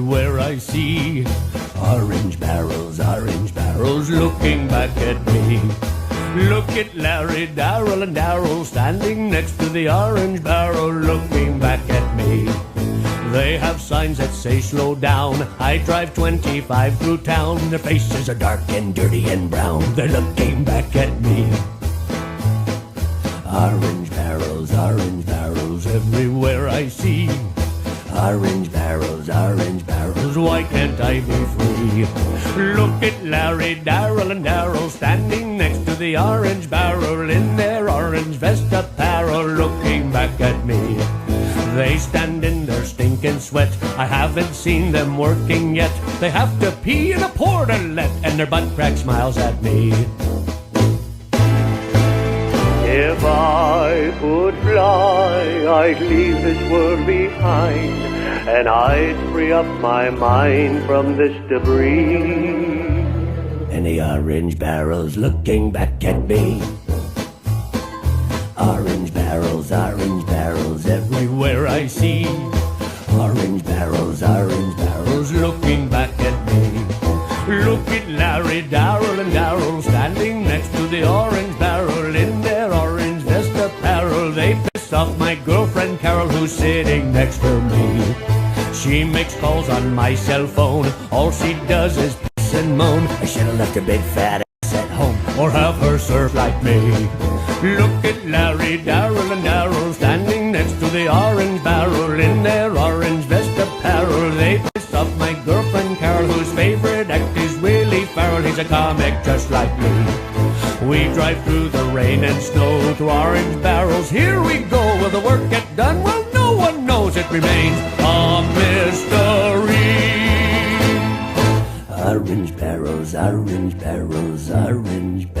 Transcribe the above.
everywhere I see. Orange barrels looking back at me. Look at Larry, Darryl, and Darryl standing next to the orange barrel looking back at me. They have signs that say slow down. I drive 25 through town. Their faces are dark and dirty and brown. They're looking back at me. Orange barrels everywhere I see. Orange barrels, why can't I be free? Look at Larry, Darryl, and Darryl standing next to the orange barrel in their orange vest apparel looking back at me. They stand in their stinking sweat. I haven't seen them working yet. They have to pee in a portalet and their butt crack smiles at me. If I could fly, I'd leave this world behind, and I'd free up my mind from this debris. And the orange barrel's looking back at me. Orange barrels everywhere I see. Orange barrels looking back at me. Look at Larry, Darryl, and Darryl standing next to the orange barrel in their orange vest apparel. They piss off my girlfriend Carol, who's sitting next to me. She makes calls on my cell phone. All she does is piss and moan. I should have left her big fat ass at home, or have her served like me. Look at Larry, Darryl, and Darryl standing next to the orange barrel in their orange vest apparel. They piss off my girlfriend Carol, whose favorite act is Willie Farrell. He's a comic just like me. We drive through the rain and snow to orange barrels. Here we go. Will the work get done? Well, no one knows. It remains a mystery. Orange barrels, orange barrels, orange barrels.